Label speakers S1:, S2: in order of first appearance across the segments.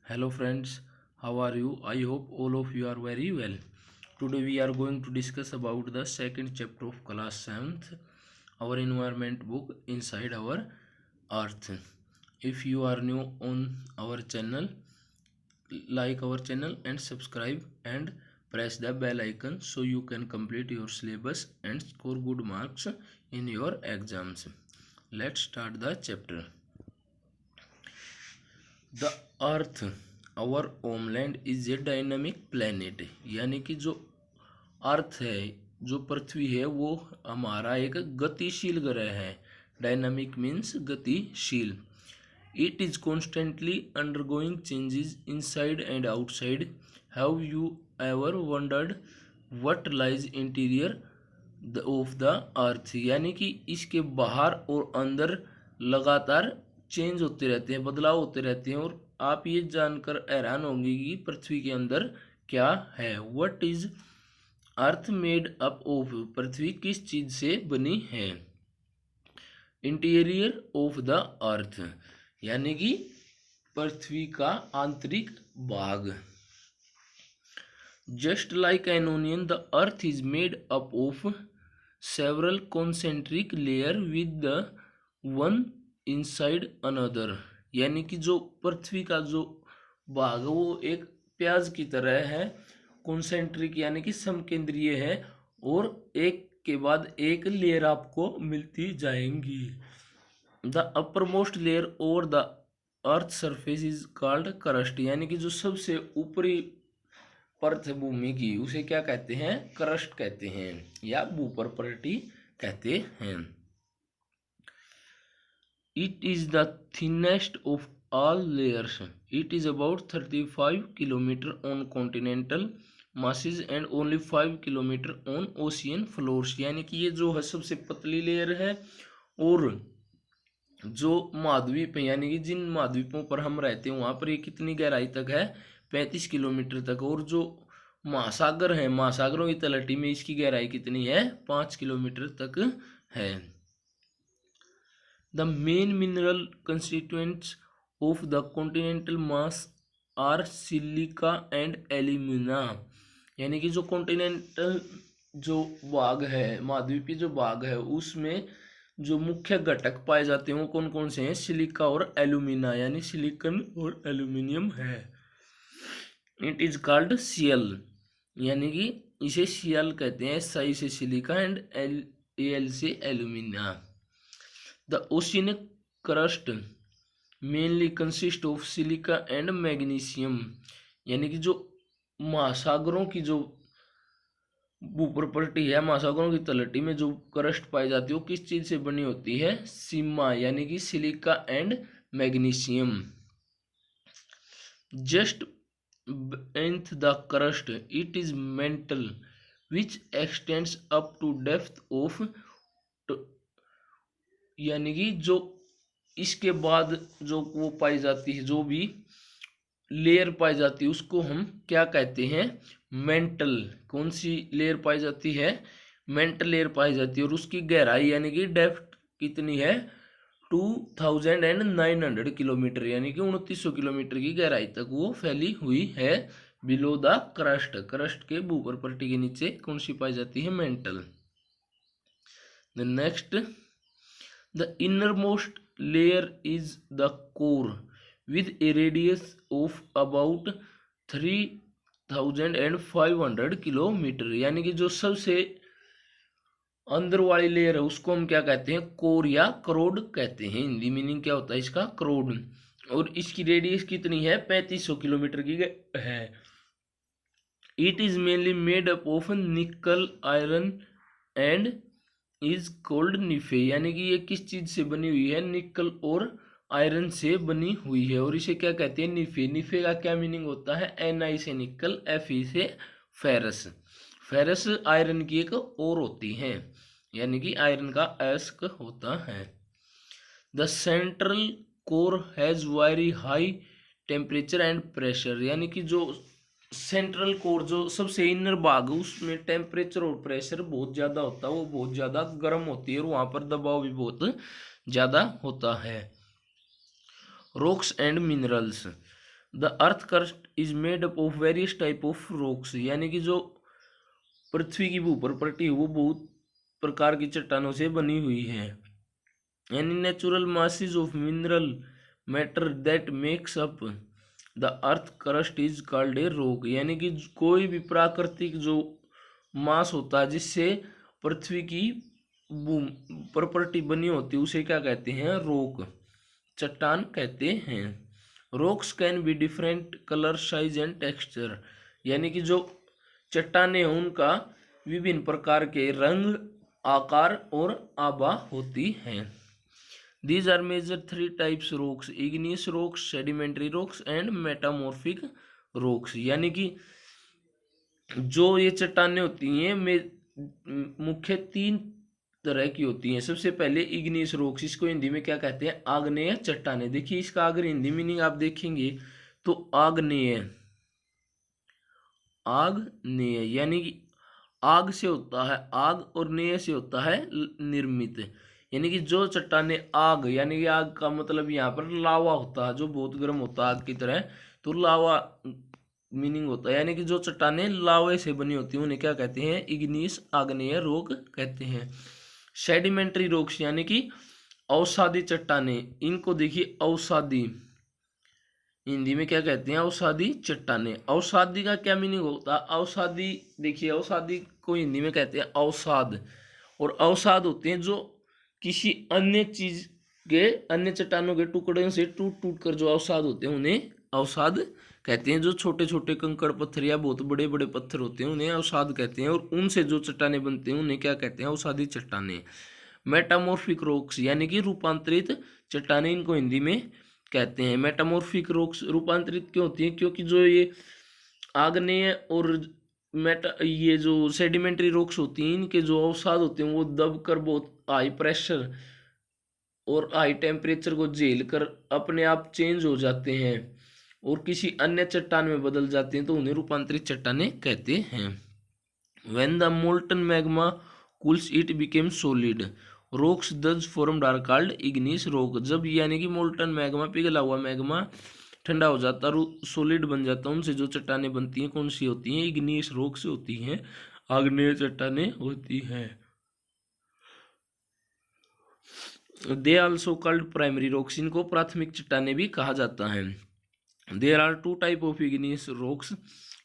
S1: Hello friends, how are you? I hope all of you are very well. Today we are going to discuss about the second chapter of class 7th, our environment book Inside Our Earth. If you are new on our channel, like our channel and subscribe and press the bell icon so you can complete your syllabus and score good marks in your exams. Let's start the chapter. The earth our homeland is a dynamic planet, यानी कि जो अर्थ है, जो पृथ्वी है, वो हमारा एक गतिशील ग्रह है। डायनामिक मीन्स गतिशील। It is constantly undergoing changes inside and outside. Have you ever wondered what lies interior of the earth, यानी कि इसके बाहर और अंदर लगातार चेंज होते रहते हैं, बदलाव होते रहते हैं, और आप ये जानकर हैरान होंगे कि पृथ्वी के अंदर क्या है। What is earth made up of, पृथ्वी किस चीज से बनी है। इंटीरियर ऑफ द अर्थ, यानी कि पृथ्वी का आंतरिक भाग। Just like an onion the earth is made up of several concentric layer with the one inside another, यानी कि जो पृथ्वी का जो भाग है वो एक प्याज की तरह है, कॉन्सेंट्रिक यानी कि समकेंद्रीय है, और एक के बाद एक लेयर आपको मिलती जाएंगी। The upper most layer over the earth surface is called crust, यानी कि जो सबसे ऊपरी परत है भूमि की, उसे क्या कहते हैं? क्रस्ट कहते हैं या भूपरपट्टी कहते हैं। It is the thinnest of all layers. It is about 35 km on continental masses and only 5 km on ocean floors, यानी कि ये जो है सबसे पतली लेयर है, और जो महाद्वीप है, यानी कि जिन महाद्वीपों पर हम रहते हैं वहाँ पर ये कितनी गहराई तक है? 35 किलोमीटर तक। और जो महासागर है, महासागरों की तलहटी में इसकी गहराई कितनी है? 5 किलोमीटर तक है। The main mineral constituents of the continental mass are silica and alumina, यानी कि जो कॉन्टिनेंटल जो भाग है, महाद्वीपीय जो भाग है, उसमें जो मुख्य घटक पाए जाते हैं वो कौन कौन से हैं? सिलिका और एल्यूमिना, यानी सिलिकन और एल्यूमिनियम है। इट इज कॉल्ड सियल, यानी कि इसे सियल कहते हैं, साई से सिलिका एंड एल से alumina. The oceanic crust mainly consists of silica and magnesium, यानी कि जो महासागरों की जो भूपरपट्टी है, महासागरों की तलहटी में जो क्रस्ट पाई जाती है वो किस चीज से बनी होती है? सीमा, यानी कि silica and magnesium. Just beneath the crust it is mantle which extends up to depth of, यानी कि जो इसके बाद जो वो पाई जाती है, जो भी लेयर पाई जाती है, उसको हम क्या कहते हैं? मेंटल। कौन सी लेयर पाई जाती है? मेंटल लेयर पाई जाती है, और उसकी गहराई यानी कि डेप्थ कितनी है? 2900 किलोमीटर, यानी कि 2900 किलोमीटर की गहराई तक वो फैली हुई है। बिलो द क्रस्ट, क्रस्ट के भूपरपट्टी के नीचे कौन सी पाई जाती है? Mental. The next, the innermost layer is the core with a radius of about 3500 kilometre, यानी कि जो सबसे अंदर वाली लेयर है उसको हम क्या कहते हैं? कोर या करोड कहते हैं। हिंदी मीनिंग क्या होता है इसका? करोड। और इसकी रेडियस कितनी है? 3500 किलोमीटर की है। It is mainly made up of nickel, iron and is called nife, यानी कि ये किस चीज से बनी हुई है? निकल और आयरन से बनी हुई है, और इसे क्या कहते हैं? निफे। निफे का क्या मीनिंग होता है? Ni से निकल, Fe से फेरस। फेरस आयरन की एक और होती है, यानी कि आयरन का अयस्क होता है। The central core has very high temperature and pressure, यानी कि जो सेंट्रल कोर जो सबसे इनर भाग है उसमें टेम्परेचर और प्रेशर बहुत ज़्यादा होता है, वो बहुत ज़्यादा गर्म होती है, और वहाँ पर दबाव भी बहुत ज़्यादा होता है। Rocks and minerals, the earth crust is made up of various type of rocks, यानी कि जो पृथ्वी की ऊपर पट्टी वो बहुत प्रकार की चट्टानों से बनी हुई है। Any natural masses of mineral matter that makes up the earth crust is called a rock, यानी कि कोई भी प्राकृतिक जो मास होता है जिससे पृथ्वी की प्रॉपर्टी बनी होती है उसे क्या कहते हैं? रॉक, चट्टान कहते हैं। Rocks can be different colour size and texture, यानी कि जो चट्टानें हैं उनका विभिन्न प्रकार के रंग, आकार और आभा होती हैं। These are major three types rocks: igneous rocks, sedimentary rocks and metamorphic rocks, यानी कि जो ये चट्टानें होती हैं मुख्य तीन तरह की होती हैं। सबसे पहले इग्नियस रॉक्स, इसको हिंदी में क्या कहते हैं? आग्नेय चट्टानें। देखिए इसका अगर हिंदी मीनिंग आप देखेंगे तो आग्नेय, आग्नेय यानी कि आग से होता है आग, और नेय से होता है निर्मित, यानी कि जो चट्टाने आग, यानी कि आग का मतलब यहाँ पर लावा होता है जो बहुत गर्म होता है आग की तरह, तो लावा मीनिंग होता है, यानी कि जो चट्टाने लावे से बनी होती हैं उन्हें क्या कहते हैं? इग्नियस, आग्नेय रॉक कहते हैं। सेडिमेंट्री रॉक्स यानी कि अवसादी चट्टाने, इनको देखिए अवसादी हिंदी में क्या कहते हैं? अवसादी चट्टाने। अवसादी का क्या मीनिंग होता है? अवसादी देखिए अवसादी को हिंदी में कहते हैं अवसाद, और अवसाद होते हैं जो किसी अन्य चीज के, अन्य चट्टानों के टुकड़ों से टूट टूट कर जो अवसाद होते हैं उन्हें अवसाद कहते हैं। जो छोटे छोटे कंकड़ पत्थर या बहुत बड़े बड़े पत्थर होते हैं उन्हें अवसाद कहते हैं, और उनसे जो चट्टाने बनते हैं उन्हें क्या कहते हैं? अवसादी चट्टाने। मेटामॉर्फिक रॉक्स यानी कि रूपांतरित चट्टाने, इनको हिंदी में कहते हैं। मेटामॉर्फिक रॉक्स रूपांतरित क्यों होती है? क्योंकि जो ये आग्नेय और ये जो सेडिमेंट्री रॉक्स होती हैं इनके जो अवसाद होते हैं वो दबकर बहुत हाई प्रेशर और हाई टेम्परेचर को झेल कर अपने आप चेंज हो जाते हैं और किसी अन्य चट्टान में बदल जाते हैं, तो उन्हें रूपांतरित चट्टाने कहते हैं। When the molten magma cools it became solid. Rocks thus formed are called igneous rock. जब यानी कि मोल्टन मैग्मा, पिघला हुआ मैग्मा ठंडा हो जाता है, सोलिड बन जाता है, उनसे जो चट्टानें बनती हैं कौन सी होती हैं? इग्नियस रॉक से होती हैं, आग्नेय चट्टानें होती हैं। They also called primary rocks, इनको प्राथमिक चट्टानें भी कहा जाता है। There are two type of igneous rocks,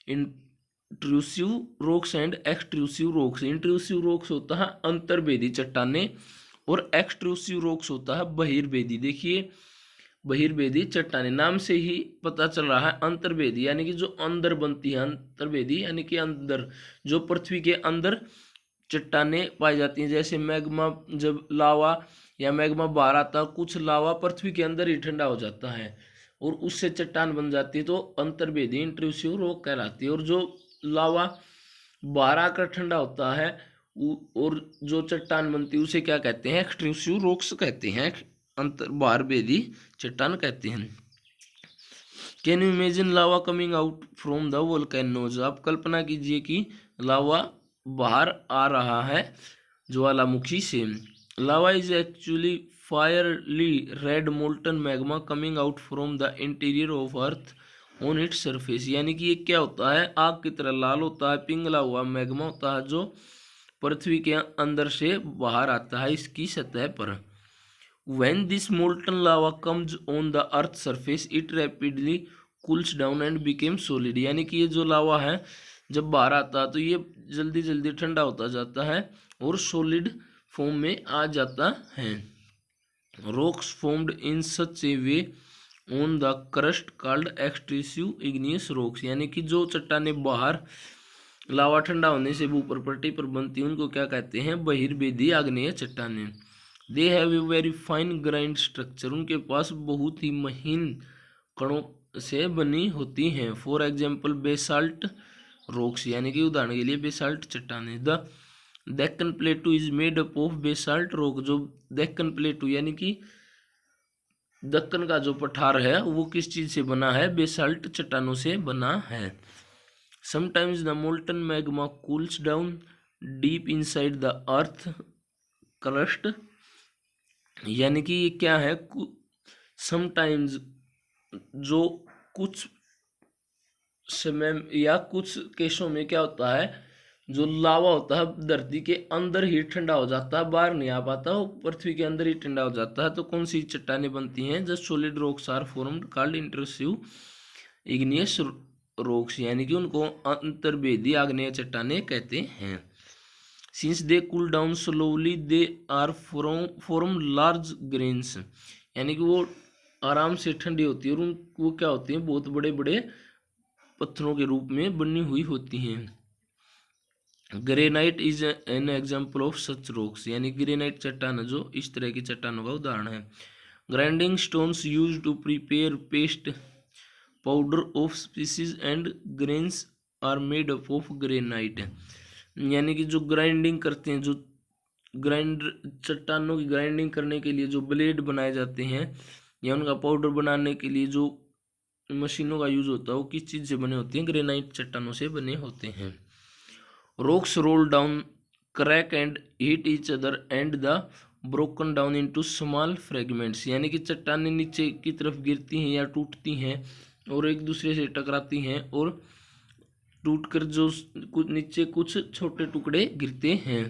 S1: intrusive rocks and extrusive rocks. Intrusive rocks होता है अंतर्भेदी चट्टानें, और एक्सट्रूसिव रॉक्स होता है बहिर्भेदी। देखिए बहिर्भेदी चट्टानें, नाम से ही पता चल रहा है अंतर्भेदी यानी कि जो अंदर बनती है, अंतर्भेदी यानी कि अंदर, जो पृथ्वी के अंदर चट्टानें पाई जाती हैं। जैसे मैग्मा, जब लावा या मैग्मा बाहर आता है, कुछ लावा पृथ्वी के अंदर ही ठंडा हो जाता है और उससे चट्टान बन जाती है, तो अंतर्भेदी इंट्रूसिव रॉक कहलाती है। और जो लावा बाहर आकर ठंडा होता है और जो चट्टान बनती है उसे क्या कहते हैं? एक्सट्रूसिव रॉक्स कहते हैं, अंतर बाहरभेदी चट्टान कहते हैं। Can you imagine lava coming out from the volcanoes? आप कल्पना कीजिए कि लावा बाहर आ रहा है ज्वालामुखी से। Lava is actually fiery red molten magma coming out from the interior of earth on its surface, यानी कि ये क्या होता है? आग की तरह लाल होता है, पिघला हुआ मैग्मा होता है जो पृथ्वी के अंदर से बाहर आता है इसकी सतह पर। When this molten lava comes on the earth surface, it rapidly cools down and became solid, यानी कि ये जो लावा है जब बाहर आता है तो ये जल्दी जल्दी ठंडा होता जाता है और सॉलिड फॉर्म में आ जाता है। Rocks formed in such A way on the crust called extrusive igneous rocks, यानी कि जो चट्टानें बाहर लावा ठंडा होने से ऊपर पट्टी पर बनती हैं उनको क्या कहते हैं? बहिर्भेदी आग्नेय चट्टानें। They have a very fine grind structure, उनके पास बहुत ही महीन कणों से बनी होती हैं। फॉर एग्जाम्पल बेसाल्ट रॉक्स, यानी कि उदाहरण के लिए बेसाल्ट चट्टानें। The Deccan प्लेटू is made up of basalt rock, जो डेक्कन प्लेटू यानी कि दक्कन का जो पठार है वो किस चीज से बना है? बेसाल्ट चट्टानों से बना है। Sometimes the molten magma cools down deep inside the earth crust, यानी कि ये क्या है? समटाइम्स जो कुछ समय या कुछ केसों में क्या होता है, जो लावा होता है धरती के अंदर ही ठंडा हो जाता है, बाहर नहीं आ पाता, वो पृथ्वी के अंदर ही ठंडा हो जाता है। तो कौन सी चट्टानें बनती हैं? जब solid rocks are formed called intrusive igneous rocks, यानी कि उनको अंतर्वेदी आग्नेय चट्टानें कहते हैं। Since they cool down slowly they are form large grains, यानी कि वो आराम से ठंडी होती है और वो क्या होती हैं, बहुत बड़े बड़े पत्थरों के रूप में बनी हुई होती हैं। Granite is an example of such rocks, यानी ग्रेनाइट चट्टान जो इस तरह की चट्टानों का उदाहरण है। Grinding stones use to prepare paste powder of species and grains are made up of granite, यानी कि जो ग्राइंडिंग करते हैं, जो चट्टानों की ग्राइंडिंग करने के लिए जो ब्लेड बनाए जाते हैं या उनका पाउडर बनाने के लिए जो मशीनों का यूज होता है, वो किस चीज़ से बने होते हैं? ग्रेनाइट चट्टानों से बने होते हैं। Rocks roll down crack and hit each other and the broken down into small fragments, यानी कि चट्टानें नीचे की तरफ गिरती हैं या टूटती हैं और एक दूसरे से टकराती हैं और टूटकर जो कुछ नीचे कुछ छोटे टुकड़े गिरते हैं।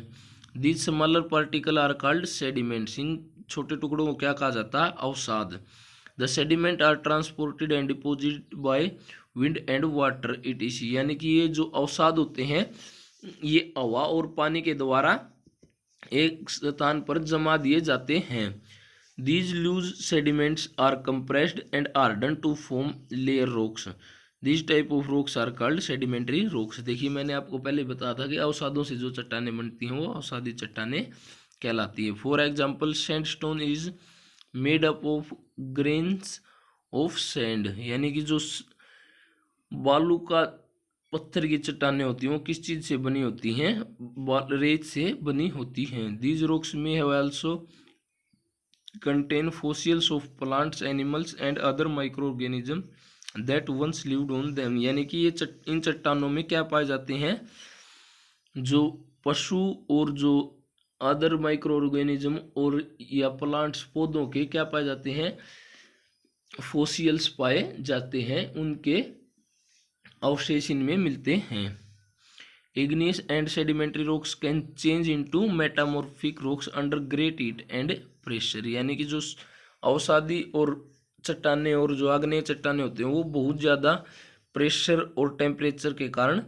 S1: These smaller particle are called sediments, इन छोटे टुकड़ों को क्या कहा जाता है? अवसाद। The sediment are transported and deposit by wind and water etc, यानी कि ये जो अवसाद होते हैं ये हवा और पानी के द्वारा एक स्थान पर जमा दिए जाते हैं। These loose sediments are compressed and hardened to form layer rocks, this type of rocks are called sedimentary rocks. देखिए मैंने आपको पहले बताया था कि अवसादों से जो चट्टानें बनती हैं वो अवसादी चट्टानें कहलाती है। For example sandstone is made up of grains of sand, यानी कि जो बालू का पत्थर की चट्टानें होती हैं वो किस चीज़ से बनी होती हैं? रेत से बनी होती हैं। These rocks may have also contain fossils of plants animals and other micro organism that once lived on them, यानी कि ये इन चट्टानों में क्या पाए जाते हैं? जो पशु और जो अदर माइक्रो ऑर्गेनिज्म और या प्लांट्स पौधों के क्या पाए जाते हैं? फॉसिल्स पाए जाते हैं, उनके अवशेष इनमें मिलते हैं। Igneous and sedimentary rocks can change into metamorphic rocks under great heat and pressure, यानी कि जो अवसादी और चट्टानें और जो आग्नेय चट्टानें होते हैं वो बहुत ज़्यादा प्रेशर और टेम्परेचर के कारण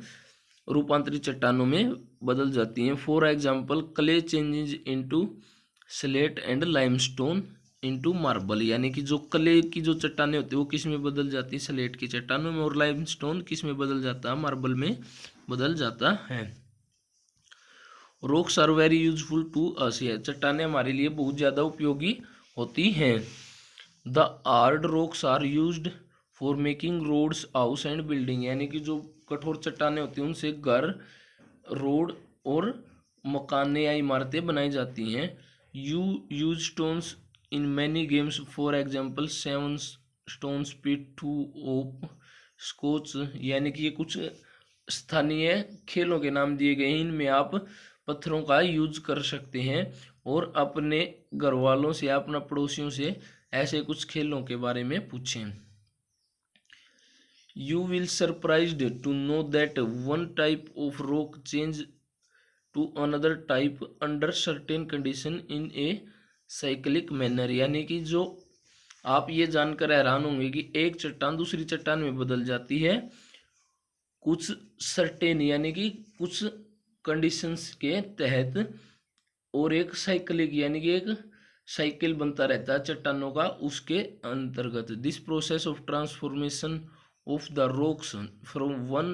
S1: रूपांतरित चट्टानों में बदल जाती हैं। For example clay changes into slate and limestone into marble, यानी कि जो क्ले की जो चट्टानें होती है वो किस में बदल जाती है? स्लेट की चट्टानों में। और लाइमस्टोन किस में बदल जाता है? मार्बल में बदल जाता है। Rocks are very useful to us, चट्टानें हमारे लिए बहुत ज़्यादा उपयोगी होती हैं। The hard rocks are used for making roads house and building, यानी कि जो कठोर चट्टानें होती हैं उनसे घर, रोड और मकान या इमारतें बनाई जाती हैं। You use stones in many games, for example 7 stones पिट 2 ऑफ स्कॉच, यानी कि ये कुछ स्थानीय खेलों के नाम दिए गए हैं, इनमें आप पत्थरों का यूज कर सकते हैं और अपने घर वालों से या अपना पड़ोसियों से ऐसे कुछ खेलों के बारे में पूछें। You will surprised to know that one type of rock change to another type under certain condition in a cyclic manner, यानी कि जो आप ये जानकर हैरान होंगे कि एक चट्टान दूसरी चट्टान में बदल जाती है कुछ सर्टेन, यानी कि कुछ कंडीशंस के तहत, और एक साइक्लिक यानी कि एक साइकिल बनता रहता है चट्टानों का उसके अंतर्गत। This process of transformation of the rocks from one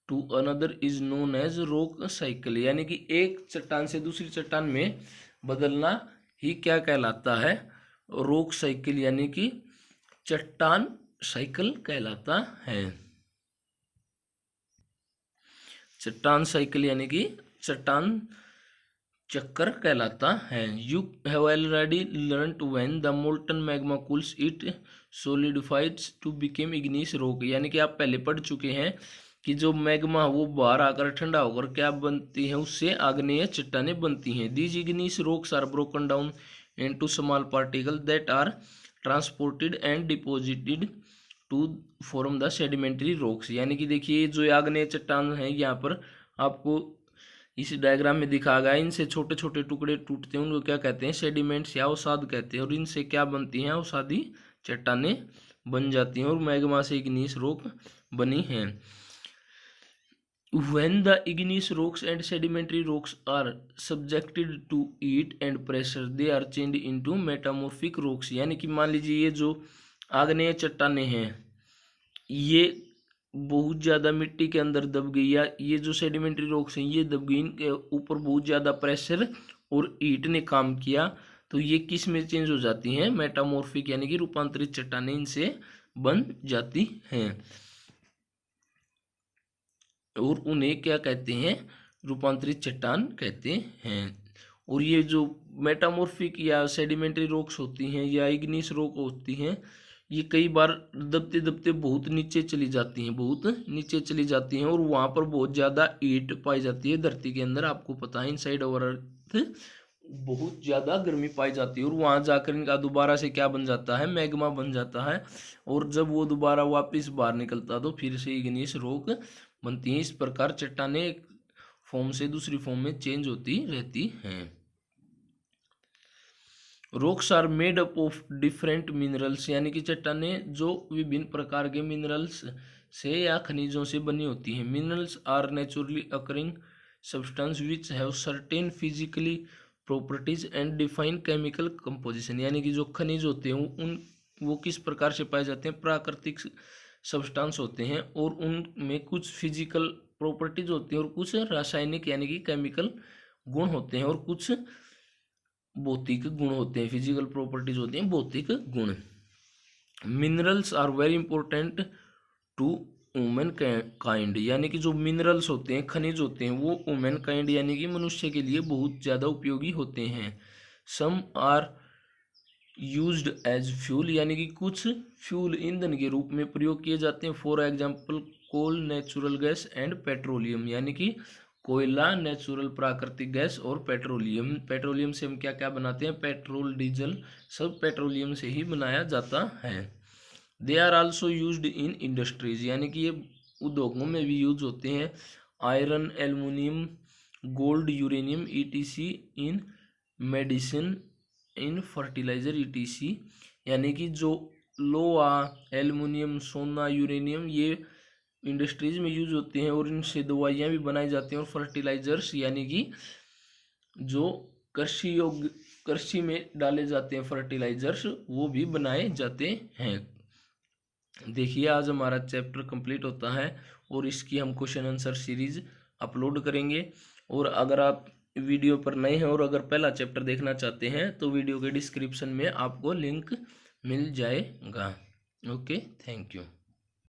S1: to another is known as rock cycle, यानी कि एक चट्टान से दूसरी चट्टान में बदलना ही क्या कहलाता है? रॉक साइकिल, यानी कि चट्टान साइकिल कहलाता है। चट्टान साइकिल यानी कि चट्टान चक्कर कहलाता है। You have already learned when the molten magma cools it solidifies to become igneous rock, यानी कि आप पहले पढ़ चुके हैं कि जो मैग्मा वो बाहर आकर ठंडा होकर क्या बनती है? उससे आग्नेय चट्टानें बनती हैं। These igneous rocks are broken down into small particle that are transported and deposited to form the sedimentary rocks. यानी कि देखिए जो आग्नेय चट्टान है यहाँ पर आपको इस डायग्राम में दिखा गया, इनसे छोटे छोटे टुकड़े टूटते हैं, उनको क्या कहते हैं, सेडिमेंट्स या अवसाद कहते हैं। और इनसे क्या बनती हैं, अवसादी चट्टानें बन जाती हैं और मैग्मा से इग्नियस रॉक बनी हैं। When the igneous rocks and sedimentary rocks are subjected to heat and pressure, they are changed into metamorphic rocks। यानी कि मान लीजिए ये जो आग्नेय चट्टानें हैं ये बहुत ज़्यादा मिट्टी के अंदर दब गई, या ये जो सेडिमेंट्री रॉक्स हैं ये दब गई, इनके ऊपर बहुत ज़्यादा प्रेशर और हीट ने काम किया, तो ये किस में चेंज हो जाती हैं, मेटामॉर्फिक यानी कि रूपांतरित चट्टानें इनसे बन जाती हैं। और उन्हें क्या कहते हैं, रूपांतरित चट्टान कहते हैं। और ये जो मेटामॉर्फिक या सेडिमेंट्री रॉक्स होती हैं या इग्नियस रॉक होती हैं, ये कई बार दबते दबते बहुत नीचे चली जाती हैं, बहुत नीचे चली जाती हैं और वहाँ पर बहुत ज़्यादा हीट पाई जाती है। धरती के अंदर आपको पता है इनसाइड आवर अर्थ बहुत ज़्यादा गर्मी पाई जाती है और वहाँ जाकर इनका दोबारा से क्या बन जाता है, मैग्मा बन जाता है। और जब वो दोबारा वापस बाहर निकलता तो फिर से इग्नियस रॉक बनती हैं। इस प्रकार चट्टानें एक फॉर्म से दूसरी फॉर्म में चेंज होती रहती हैं। Rocks are made up of different minerals, यानी कि चट्टानें जो विभिन्न प्रकार के मिनरल्स से या खनिजों से बनी होती हैं। Minerals are naturally occurring substance which have certain physically properties and define chemical composition. यानी कि जो खनिज होते हैं वो किस प्रकार से पाए जाते हैं, प्राकृतिक सब्सटेंस होते हैं और उनमें कुछ फिजिकल प्रॉपर्टीज होती हैं और कुछ रासायनिक यानी कि केमिकल गुण होते हैं और कुछ भौतिक गुण होते हैं। फिजिकल प्रॉपर्टीज होती हैं भौतिक गुण। Minerals are very important to women kind, यानी कि जो मिनरल्स होते हैं, खनिज होते हैं, वो वुमेन काइंड यानी कि मनुष्य के लिए बहुत ज़्यादा उपयोगी होते हैं। Some are used as fuel, यानी कि कुछ फ्यूल ईंधन के रूप में प्रयोग किए जाते हैं। For example coal, natural gas and petroleum, यानी कि कोयला, नेचुरल प्राकृतिक गैस और पेट्रोलियम। पेट्रोलियम से हम क्या क्या बनाते हैं, पेट्रोल, डीजल, सब पेट्रोलियम से ही बनाया जाता है। They are also used in industries, यानी कि ये उद्योगों में भी यूज होते हैं। Iron, aluminium, gold, uranium ETC in medicine, in fertiliser ETC, यानी कि जो लोहा, एल्युमिनियम, सोना, यूरेनियम ये इंडस्ट्रीज में यूज होते हैं और इनसे दवाइयाँ भी बनाई जाती हैं। और फर्टिलाइजर्स यानी कि जो कृषि में डाले जाते हैं फर्टिलाइजर्स, वो भी बनाए जाते हैं। देखिए आज हमारा चैप्टर कंप्लीट होता है और इसकी हम क्वेश्चन आंसर सीरीज अपलोड करेंगे। और अगर आप वीडियो पर नए हैं और अगर पहला चैप्टर देखना चाहते हैं तो वीडियो के डिस्क्रिप्शन में आपको लिंक मिल जाएगा। Okay, thank you.